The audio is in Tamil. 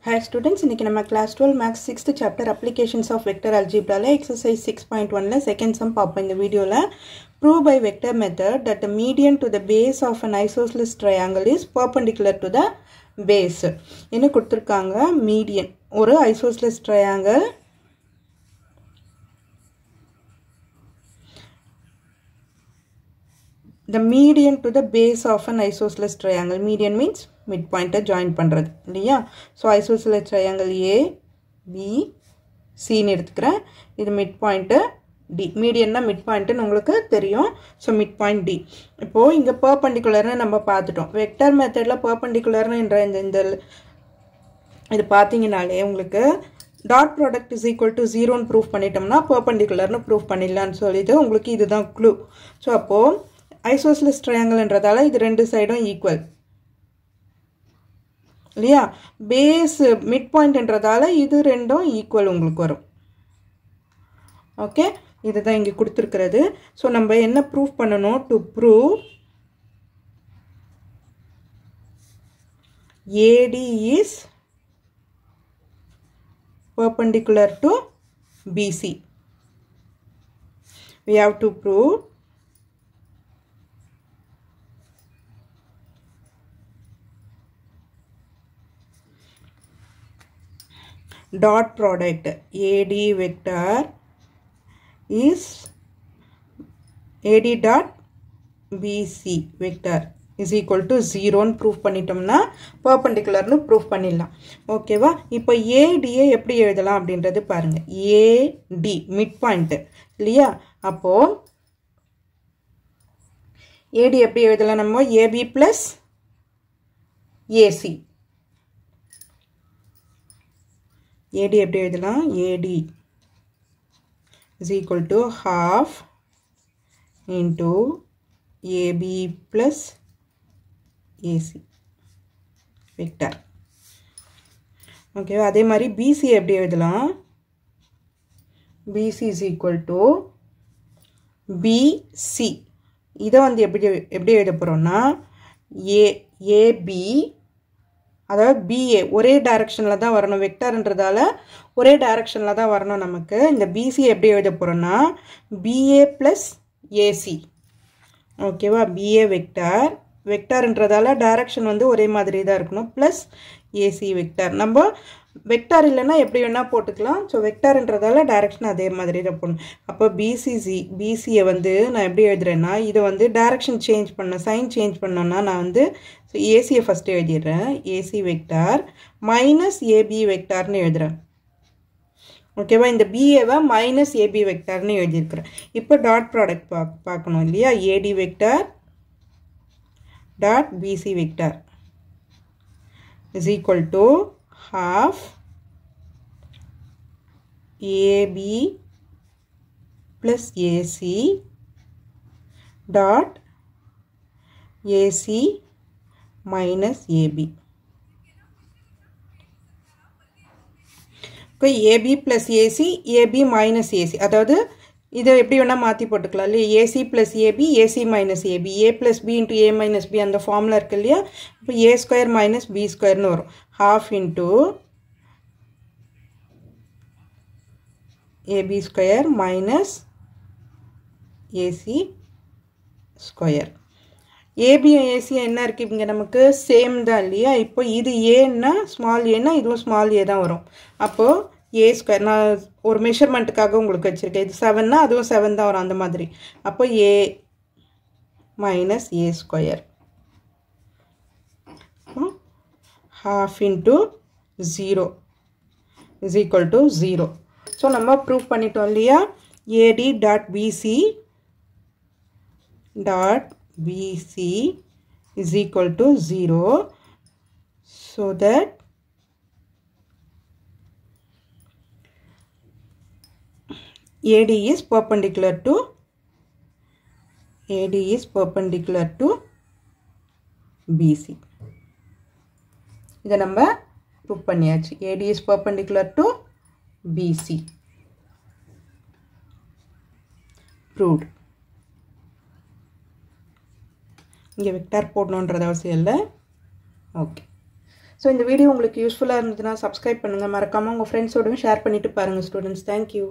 Hi students, இன்னைக்கு நம்ம class 12 maths 6th chapter applications of vector algebra ல exercise 6.1 ல second sum பார்ப்போம் இந்த வீடியோல. Prove by vector method that the median to the base of an isosceles triangle is perpendicular to the base. என்ன கொடுத்திருக்காங்க? Median ஒரு isosceles triangle the median to the base of an isosceles triangle. Median means midpoint join பண்றது இல்லையா? So isosceles triangle A B C ன்னு எடுத்துக்கிறேன். இது midpoint D. Median னா midpoint ன்னு உங்களுக்கு தெரியும். So midpoint D. இப்போ இங்க perpendicular ன்னு நம்ம பார்த்துட்டோம். Vector methodல perpendicular ன்னு இந்த இது பார்த்தீங்கனாலே உங்களுக்கு dot product is equal to 0 ன்னு prove பண்ணிட்டோம்னா perpendicular ன்னு prove பண்ணிடலாம்னு சொல்லிட்டு உங்களுக்கு இதுதான் clue. So அப்போ isosceles triangle என்றதால இது ரெண்டு சைடும் equal இல்லையா? base midpoint என்றதால இது ரெண்டும் equal உங்களுக்கு வரும். ஓகே, இதுதான் இங்க கொடுத்திருக்கிறது. சோ நம்ம என்ன prove பண்ணனும்? to prove AD is perpendicular to BC. We have to prove dot product AD vector is AD dot BC vector is equal to 0 ன்னு prove பண்ணிட்டோம்னா perpendicular ன்னு prove பண்ணிடலாம். ஓகேவா? இப்போ AD எப்படி எழுதலாம் அப்படின்றது பாருங்க. AD midpoint இல்லையா? அப்போ AD எப்படி எழுதலாம்? நம்ம AB plus AC. AD எப்படி எழுதலாம்? AD is equal to half into AB plus AC vector. Okay, அதே மாதிரி BC எப்படி எழுதலாம்? BC is equal to BC. இதை வந்து எப்படி எழுத போறோம்னா AB அதாவது BA ஒரே டைரக்ஷன்ல தான் வரணும். வெக்டர்ன்றதால ஒரே டைரக்ஷன்ல தான் வரணும் நமக்கு. இந்த BC எப்படி எழுத போறோம்னா BA plus AC. ஓகேவா? BA வெக்டர் வெக்டர்ன்றதால டைரக்ஷன் வந்து ஒரே மாதிரி தான் இருக்கணும் plus AC வெக்டர். நம்ம வெக்டர் இல்லைன்னா எப்படி வேணா போட்டுக்கலாம். ஸோ வெக்டர்ன்றதால டைரக்ஷன் அதே மாதிரி தான் போடணும். அப்போ BCயை வந்து நான் எப்படி எழுதுறேன்னா இதை வந்து டைரக்ஷன் சேஞ்ச் பண்ண சைன் சேஞ்ச் பண்ணோன்னா நான் வந்து ஏசியை ஃபர்ஸ்ட் எழுதிடுறேன். ஏசி வெக்டார் மைனஸ் ஏபி வெக்டார்னு எழுதுறேன். ஓகேவா? இந்த பிஏவை மைனஸ் ஏபி வெக்டார்னு எழுதியிருக்கிறேன். இப்போ டாட் ப்ராடக்ட் பார்க்கணும் இல்லையா? AD vector dot BC vector is equal to half AB plus AC dot AC minus AB. Okay, AB plus AC, AB minus AC. அதாவது இதை எப்படி வேணா மாற்றி போட்டுக்கலாம் இல்லையா? AC plus AB, AC minus AB. A plus B into A minus B அந்த ஃபார்முலா இருக்கு இல்லையா? இப்போ A square minus B squareனு வரும். Half into AB square minus AC square. AB AC என்ன இருக்கு இங்க நமக்கு? சேம் தான் இல்லையா? இப்போ இது ஏன்னா ஸ்மால் ஏன்னா இதுவும் ஸ்மால் ஏ தான் வரும். அப்போ A square நான் ஒரு மெஷர்மெண்ட்டுக்காக உங்களுக்கு வச்சிருக்கேன். இது 7னா அதுவும் 7 தான் வரும் அந்த மாதிரி. அப்போ A minus A square half into 0 is equal to 0. So நம்ம ப்ரூவ் பண்ணிட்டோம் இல்லையா? AD dot BC dot BC is equal to 0 so that AD is perpendicular to BC. இதை நம்ம ப்ரூவ் பண்ணியாச்சு. AD is perpendicular to BC. Proved. இங்கே வெக்டார் போடணுன்றது அவசியம் இல்லை. ஓகே, ஸோ இந்த வீடியோ உங்களுக்கு யூஸ்ஃபுல்லாக இருந்ததுன்னா சப்ஸ்கிரைப் பண்ணுங்கள், மறக்காமல் உங்கள் ஃப்ரெண்ட்ஸோடவும் ஷேர் பண்ணிவிட்டு பாருங்கள் ஸ்டூடெண்ட்ஸ். தேங்க்யூ.